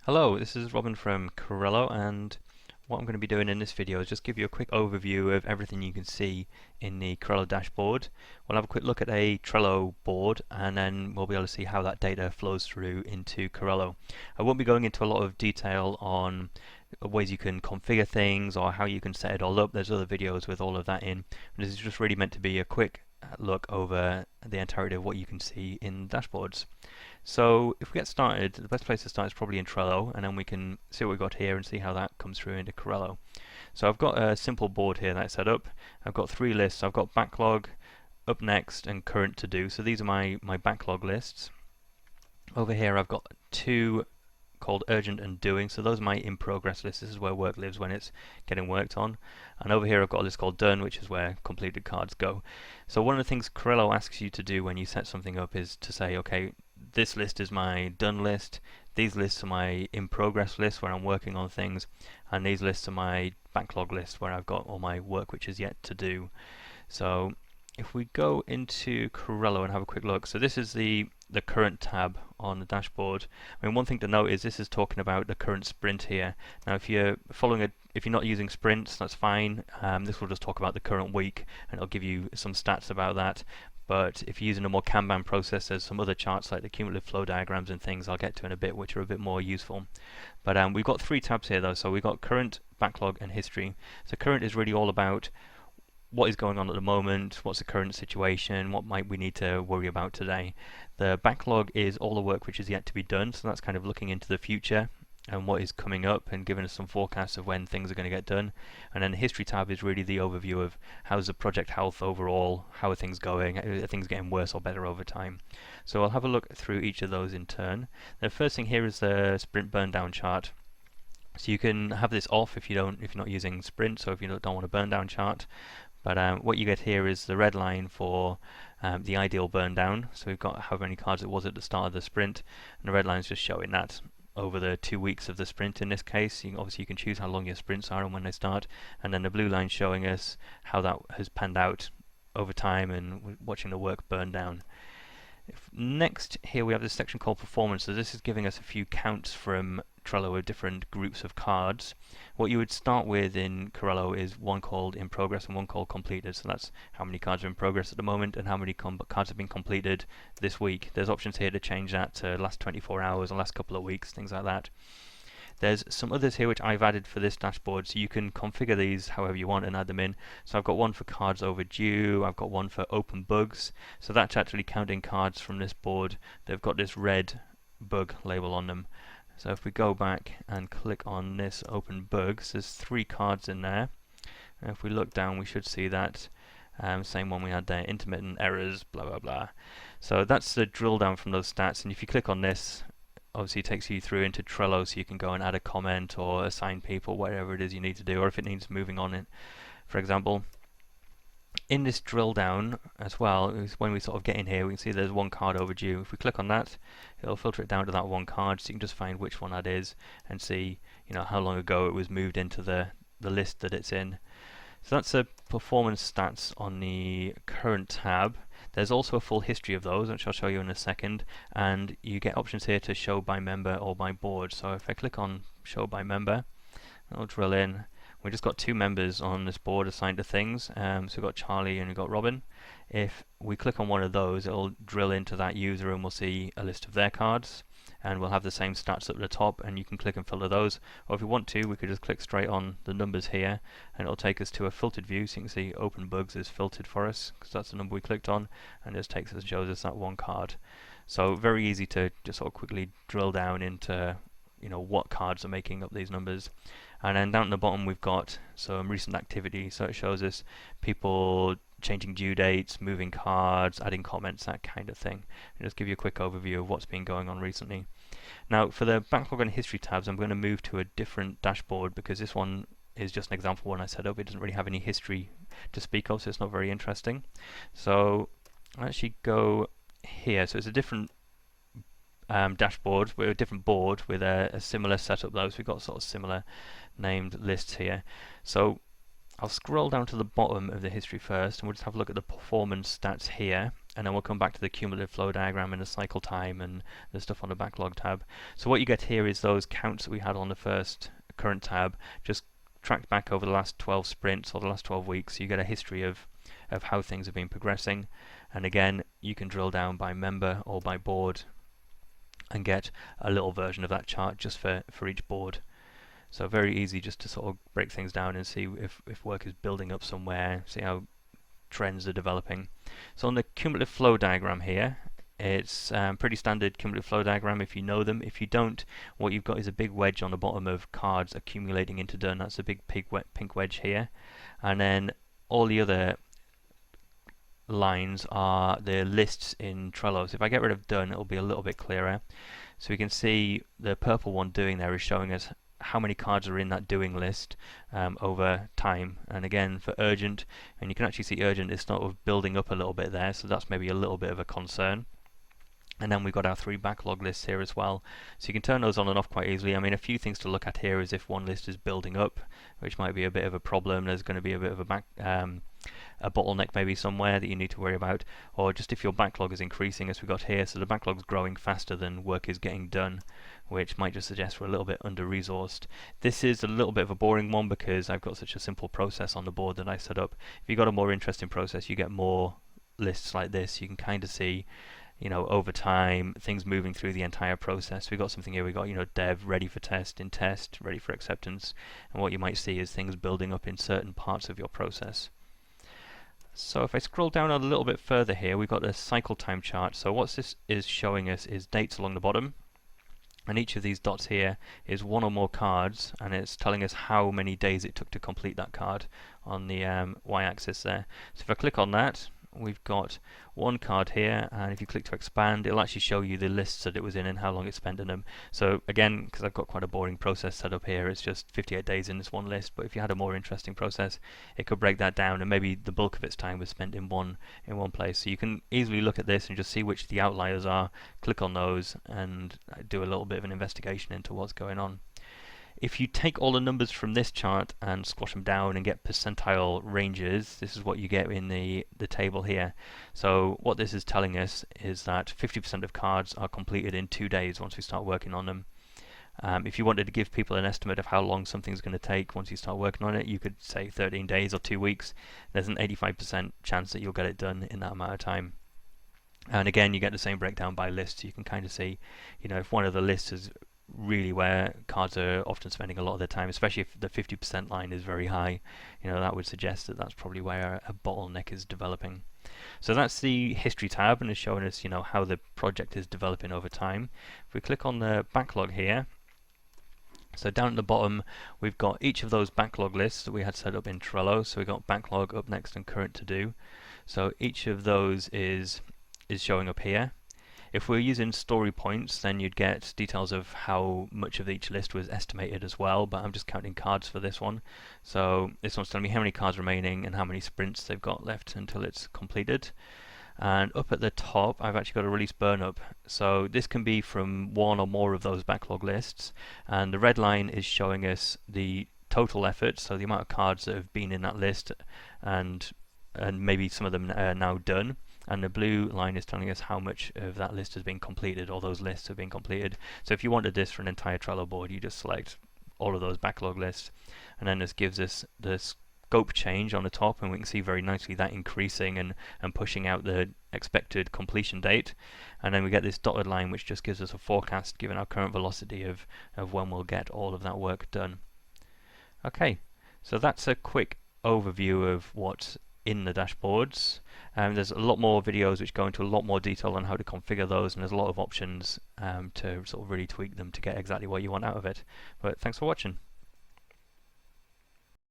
Hello, this is Robin from Corrello, and what I'm going to be doing in this video is just give you a quick overview of everything you can see in the Corrello dashboard. We'll have a quick look at a Trello board, and then we'll be able to see how that data flows through into Corrello. I won't be going into a lot of detail on ways you can configure things or how you can set it all up. There's other videos with all of that in. This is just really meant to be a quick look over the entirety of what you can see in dashboards. So if we get started, the best place to start is probably in Trello, and then we can see what we've got here and see how that comes through into Corrello. So I've got a simple board here that I set up. I've got three lists. I've got backlog, up next, and current to do. So these are my backlog lists. Over here I've got two called urgent and doing. So those are my in progress lists. This is where work lives when it's getting worked on. And over here I've got a list called done, which is where completed cards go. So one of the things Corrello asks you to do when you set something up is to say, okay, this list is my done list, these lists are my in progress list where I'm working on things, and these lists are my backlog list where I've got all my work which is yet to do. So if we go into Corrello and have a quick look, so this is the current tab on the dashboard. I mean, one thing to note is this is talking about the current sprint here. Now if you're if you're not using sprints, that's fine. This will just talk about the current week, and it'll give you some stats about that. But if you're using a more Kanban process, there's some other charts like the cumulative flow diagrams and things I'll get to in a bit, which are a bit more useful. But we've got three tabs here though. So we've got current, backlog, and history. So current is really all about what is going on at the moment, what's the current situation, what might we need to worry about today. The backlog is all the work which is yet to be done, so that's kind of looking into the future and what is coming up and giving us some forecasts of when things are going to get done. And then the history tab is really the overview of how's the project health overall, how are things going, are things getting worse or better over time. So I'll have a look through each of those in turn. The first thing here is the sprint burn down chart. So you can have this off if you're not using sprints, or if you don't want a burn down chart. But what you get here is the red line for the ideal burn down. So we've got how many cards it was at the start of the sprint, and the red line is just showing that over the 2 weeks of the sprint in this case. Obviously you can choose how long your sprints are and when they start, and then the blue line showing us how that has panned out over time and watching the work burn down. Next here we have this section called performance. So this is giving us a few counts from Trello of different groups of cards. What you would start with in Corrello is one called in progress and one called completed. So that's how many cards are in progress at the moment and how many cards have been completed this week. There's options here to change that to last 24 hours or last couple of weeks, things like that. There's some others here which I've added for this dashboard, so you can configure these however you want and add them in. So I've got one for cards overdue, I've got one for open bugs. So that's actually counting cards from this board. They've got this red bug label on them. So if we go back and click on this open bugs, there's 3 cards in there. And if we look down, we should see that same one we had there, intermittent errors, blah blah blah. So that's the drill down from those stats, and if you click on this, obviously it takes you through into Trello, so you can go and add a comment or assign people, whatever it is you need to do, or if it needs moving on it. For example, in this drill down as well, when we sort of get in here, we can see there's one card overdue. If we click on that, it'll filter it down to that one card, so you can just find which one that is and see, how long ago it was moved into the list that it's in. So that's the performance stats on the current tab. There's also a full history of those, which I'll show you in a second, and you get options here to show by member or by board. So if I click on show by member, I'll drill in. We've just got 2 members on this board assigned to things, so we've got Charlie and we've got Robin. If we click on one of those, it'll drill into that user and we'll see a list of their cards, and we'll have the same stats at the top, and you can click and filter those. Or if we want to, we could just click straight on the numbers here and it'll take us to a filtered view, so you can see open bugs is filtered for us because that's the number we clicked on, and it just takes us and shows us that one card. So very easy to just sort of quickly drill down into what cards are making up these numbers. And then down at the bottom we've got some recent activity, so it shows us people changing due dates, moving cards, adding comments, that kind of thing, and just give you a quick overview of what's been going on recently. Now for the backlog and history tabs, I'm going to move to a different dashboard because this one is just an example one I set up. It doesn't really have any history to speak of, so it's not very interesting. So I'll actually go here. So it's a different dashboard with a different board with a similar setup though, so we've got sort of similar named lists here. So I'll scroll down to the bottom of the history first, and we'll just have a look at the performance stats here. and then we'll come back to the cumulative flow diagram and the cycle time and the stuff on the backlog tab. So what you get here is those counts that we had on the first current tab, just tracked back over the last 12 sprints or the last 12 weeks. So you get a history of how things have been progressing. And again, you can drill down by member or by board and get a little version of that chart just for each board. So very easy just to sort of break things down and see if work is building up somewhere, see how trends are developing. So on the cumulative flow diagram here, it's pretty standard cumulative flow diagram if you know them. If you don't, what you've got is a big wedge on the bottom of cards accumulating into done. That's a big pink wedge here. And then all the other lines are the lists in Trello. So if I get rid of done, it'll be a little bit clearer. So we can see the purple one doing there is showing us how many cards are in that doing list over time. And again, for urgent, and you can actually see urgent is sort of building up a little bit there, so that's maybe a little bit of a concern. And then we've got our 3 backlog lists here as well. So you can turn those on and off quite easily. I mean, a few things to look at here is if one list is building up, which might be a bit of a problem. There's going to be a bit of a bottleneck maybe somewhere that you need to worry about. Or just if your backlog is increasing as we got here, so the backlog's growing faster than work is getting done, which might just suggest we're a little bit under-resourced. This is a little bit of a boring one because I've got such a simple process on the board that I set up. If you've got a more interesting process, you get more lists like this. You can kind of see, you know, over time, things moving through the entire process. We've got something here, we've got, you know, dev, ready for test, in test, ready for acceptance. And what you might see is things building up in certain parts of your process. So if I scroll down a little bit further here, we've got a cycle time chart. So what this is showing us is dates along the bottom. And each of these dots here is one or more cards, and it's telling us how many days it took to complete that card on the y-axis there. So if I click on that, we've got one card here, and if you click to expand, it'll actually show you the lists that it was in and how long it spent in them. So again, because I've got quite a boring process set up here, it's just 58 days in this one list, but if you had a more interesting process, it could break that down, and maybe the bulk of its time was spent in one place. So you can easily look at this and just see which the outliers are, click on those, and do a little bit of an investigation into what's going on. If you take all the numbers from this chart and squash them down and get percentile ranges, this is what you get in the table here. So what this is telling us is that 50% of cards are completed in 2 days once we start working on them. If you wanted to give people an estimate of how long something's going to take once you start working on it, you could say 13 days or 2 weeks. There's an 85% chance that you'll get it done in that amount of time. And again, you get the same breakdown by lists. You can kind of see, you know, if one of the lists is really where cards are often spending a lot of their time, especially if the 50% line is very high, you know, that would suggest that that's probably where a bottleneck is developing. So that's the history tab, and it's showing us, you know, how the project is developing over time. If we click on the backlog here, so down at the bottom we've got each of those backlog lists that we had set up in Trello. So we've got backlog, up next, and current to do. So each of those is showing up here. If we're using story points, then you'd get details of how much of each list was estimated as well, but I'm just counting cards for this one. So this one's telling me how many cards remaining and how many sprints they've got left until it's completed. And up at the top, I've actually got a release burn up. So this can be from one or more of those backlog lists, and the red line is showing us the total effort, so the amount of cards that have been in that list, and maybe some of them are now done. And the blue line is telling us how much of that list has been completed, or those lists have been completed. So if you wanted this for an entire Trello board, you just select all of those backlog lists, and then this gives us the scope change on the top, and we can see very nicely that increasing and pushing out the expected completion date. And then we get this dotted line, which just gives us a forecast given our current velocity of when we'll get all of that work done. Okay, so that's a quick overview of what's in the dashboards. There's a lot more videos which go into a lot more detail on how to configure those, and there's a lot of options to sort of really tweak them to get exactly what you want out of it. But thanks for watching.